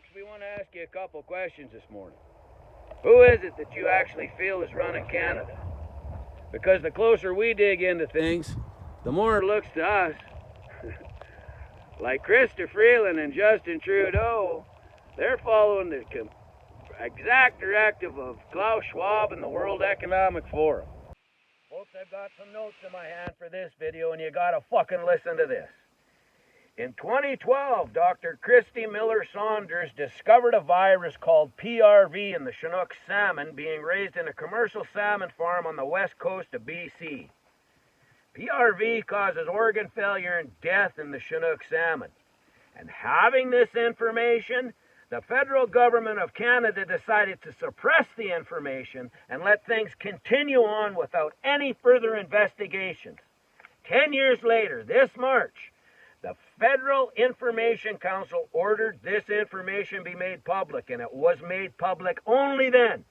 Folks, we want to ask you a couple questions this morning. Who is it that you actually feel is running Canada? Because the closer we dig into things, the more it looks to us like Chrysler Freeland and Justin Trudeau. They're following the exact directive of Klaus Schwab and the World Economic Forum. Folks, I've got some notes in my hand for this video, and you gotta fucking listen to this. In 2012, Dr. Christy Miller Saunders discovered a virus called PRV in the Chinook salmon being raised in a commercial salmon farm on the west coast of BC. PRV causes organ failure and death in the Chinook salmon. And having this information, the federal government of Canada decided to suppress the information and let things continue on without any further investigations. 10 years later, this March, the Federal Information Council ordered this information be made public, and it was made public only then.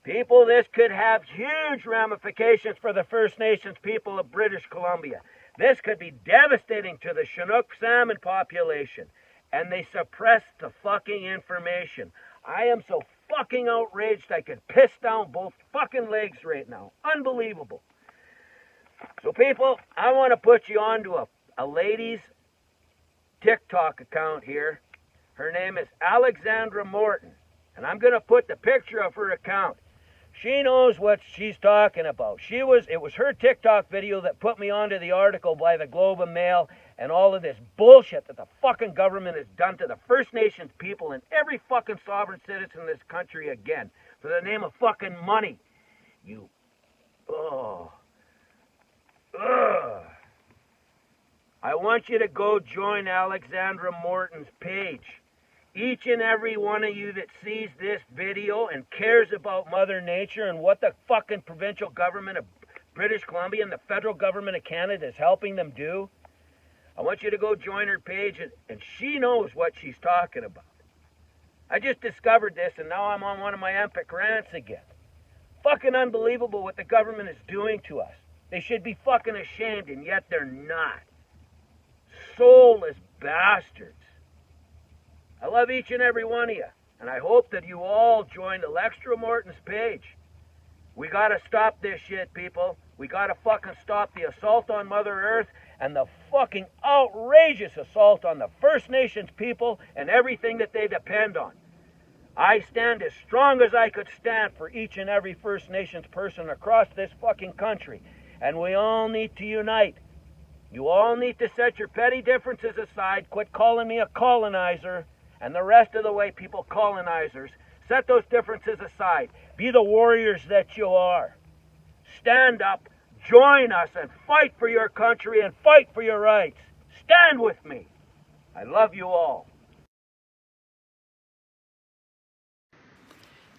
People, this could have huge ramifications for the First Nations people of British Columbia. This could be devastating to the Chinook salmon population, and they suppressed the fucking information. I am so fucking outraged I could piss down both fucking legs right now. Unbelievable. So people, I want to put you onto a lady's TikTok account here. Her name is Alexandra Morton, and I'm going to put the picture of her account. She knows what she's talking about. It was her TikTok video that put me onto the article by the Globe and Mail and all of this bullshit that the fucking government has done to the First Nations people and every fucking sovereign citizen in this country again for the name of fucking money. I want you to go join Alexandra Morton's page. Each and every one of you that sees this video and cares about Mother Nature and what the fucking provincial government of British Columbia and the federal government of Canada is helping them do, I want you to go join her page, and she knows what she's talking about. I just discovered this, and now I'm on one of my epic rants again. Fucking unbelievable what the government is doing to us. They should be fucking ashamed, and yet they're not. Soulless bastards. I love each and every one of you, and I hope that you all join Alexandra Morton's page. We gotta stop this shit, people. We gotta fucking stop the assault on Mother Earth and the fucking outrageous assault on the First Nations people and everything that they depend on. I stand as strong as I could stand for each and every First Nations person across this fucking country, and we all need to unite. You all need to set your petty differences aside, quit calling me a colonizer, and the rest of the way, people, colonizers, set those differences aside. Be the warriors that you are. Stand up, join us, and fight for your country and fight for your rights. Stand with me. I love you all.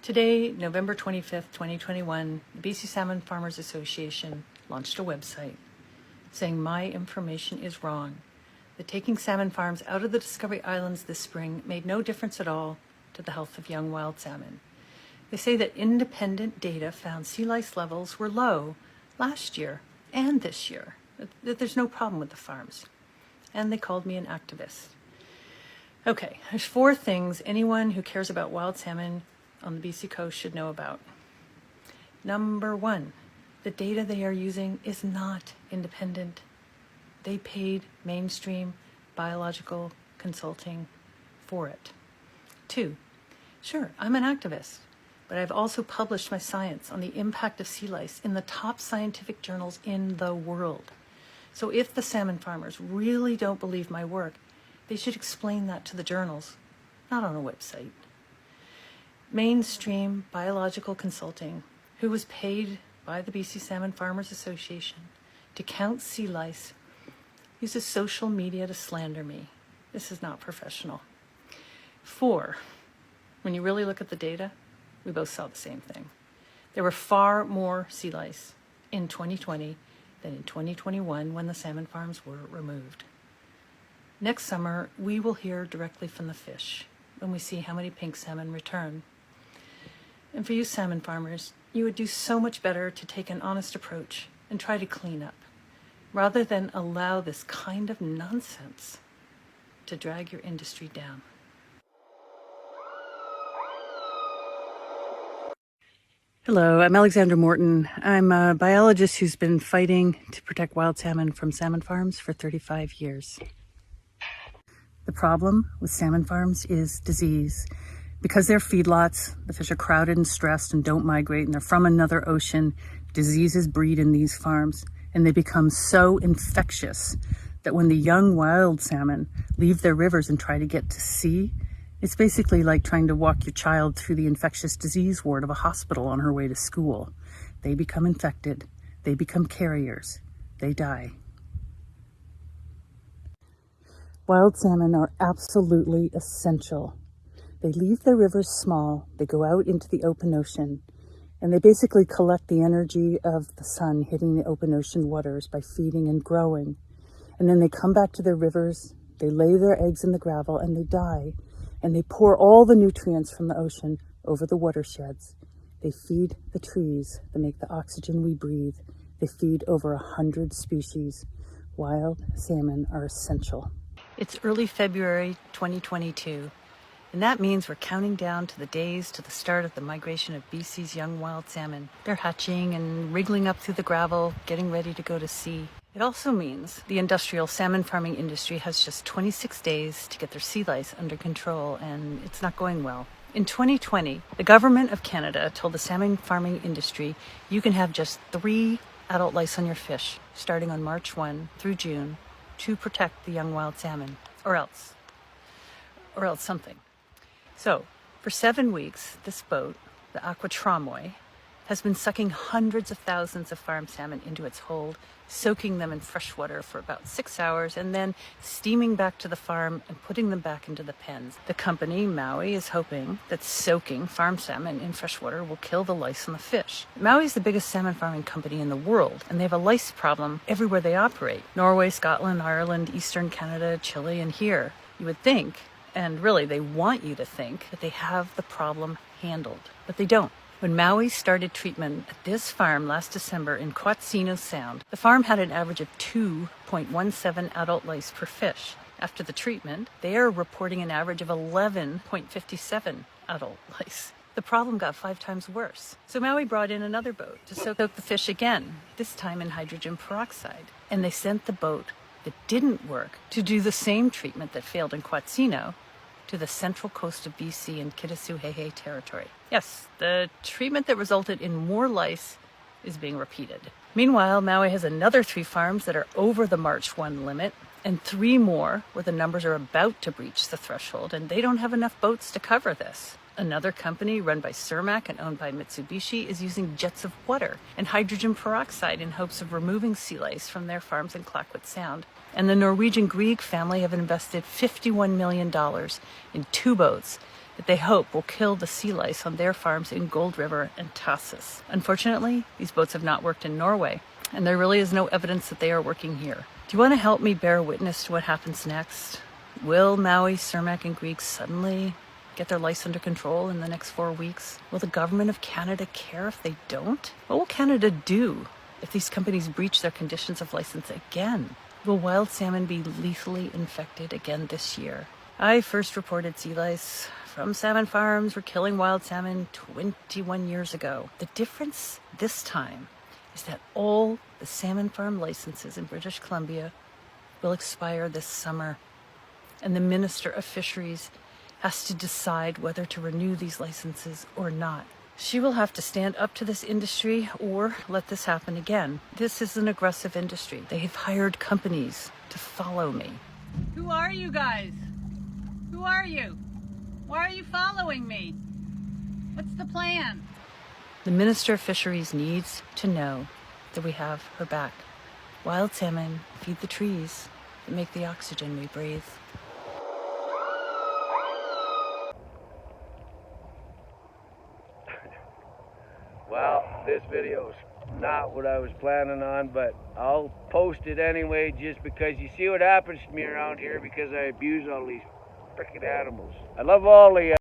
Today, November 25th, 2021, the BC Salmon Farmers Association launched a website saying my information is wrong, that taking salmon farms out of the Discovery Islands this spring made no difference at all to the health of young wild salmon. They say that independent data found sea lice levels were low last year and this year, that there's no problem with the farms. And they called me an activist. Okay, there's 4 things anyone who cares about wild salmon on the BC coast should know about. Number 1, the data they are using is not independent. They paid mainstream biological consulting for it. 2, sure, I'm an activist, but I've also published my science on the impact of sea lice in the top scientific journals in the world. So if the salmon farmers really don't believe my work, they should explain that to the journals, not on a website. Mainstream biological consulting, who was paid by the BC Salmon Farmers Association to count sea lice, uses social media to slander me. This is not professional. 4, when you really look at the data, we both saw the same thing. There were far more sea lice in 2020 than in 2021 when the salmon farms were removed. Next summer, we will hear directly from the fish when we see how many pink salmon return. And for you salmon farmers, you would do so much better to take an honest approach and try to clean up, rather than allow this kind of nonsense to drag your industry down. Hello, I'm Alexandra Morton. I'm a biologist who's been fighting to protect wild salmon from salmon farms for 35 years. The problem with salmon farms is disease. Because they're feedlots, the fish are crowded and stressed and don't migrate, and they're from another ocean, diseases breed in these farms, and they become so infectious that when the young wild salmon leave their rivers and try to get to sea, it's basically like trying to walk your child through the infectious disease ward of a hospital on her way to school. They become infected, they become carriers, they die. Wild salmon are absolutely essential. They leave their rivers small, they go out into the open ocean, and they basically collect the energy of the sun hitting the open ocean waters by feeding and growing. And then they come back to their rivers, they lay their eggs in the gravel, and they die. And they pour all the nutrients from the ocean over the watersheds. They feed the trees that make the oxygen we breathe. They feed over 100 species. Wild salmon are essential. It's early February 2022, and that means we're counting down to the days to the start of the migration of BC's young wild salmon. They're hatching and wriggling up through the gravel, getting ready to go to sea. It also means the industrial salmon farming industry has just 26 days to get their sea lice under control, and it's not going well. In 2020, the government of Canada told the salmon farming industry you can have just 3 adult lice on your fish starting on March 1 through June to protect the young wild salmon, or else something. So, for 7 weeks, this boat, the COWBOY, has been sucking hundreds of thousands of farm salmon into its hold, soaking them in fresh water for about 6 hours, and then steaming back to the farm and putting them back into the pens. The company, Maui, is hoping that soaking farm salmon in fresh water will kill the lice on the fish. Maui is the biggest salmon farming company in the world, and they have a lice problem everywhere they operate. Norway, Scotland, Ireland, Eastern Canada, Chile, and here. You would think, and really they want you to think, that they have the problem handled, but they don't. When Maui started treatment at this farm last December in Quatsino Sound, the farm had an average of 2.17 adult lice per fish. After the treatment, they are reporting an average of 11.57 adult lice. The problem got 5 times worse. So Maui brought in another boat to soak the fish again, this time in hydrogen peroxide. And they sent the boat that didn't work to do the same treatment that failed in Quatsino to the central coast of BC and Kitasoo territory. Yes, the treatment that resulted in more lice is being repeated. Meanwhile, Maui has another 3 farms that are over the March 1 limit, and 3 more where the numbers are about to breach the threshold, and they don't have enough boats to cover this. Another company run by Cermak and owned by Mitsubishi is using jets of water and hydrogen peroxide in hopes of removing sea lice from their farms in Clayoquot Sound. And the Norwegian Grieg family have invested $51 million in 2 boats that they hope will kill the sea lice on their farms in Gold River and Tassos. Unfortunately, these boats have not worked in Norway, and there really is no evidence that they are working here. Do you want to help me bear witness to what happens next? Will Maui, Cermak, and Grieg suddenly get their lice under control in the next 4 weeks? Will the government of Canada care if they don't? What will Canada do if these companies breach their conditions of license again? Will wild salmon be lethally infected again this year? I first reported sea lice from salmon farms were killing wild salmon 21 years ago. The difference this time is that all the salmon farm licenses in British Columbia will expire this summer, and the Minister of Fisheries has to decide whether to renew these licenses or not. She will have to stand up to this industry or let this happen again. This is an aggressive industry. They've hired companies to follow me. Who are you guys? Who are you? Why are you following me? What's the plan? The Minister of Fisheries needs to know that we have her back. Wild salmon feed the trees that make the oxygen we breathe. Well, this video's not what I was planning on, but I'll post it anyway just because you see what happens to me around here because I abuse all these freaking animals. I love all the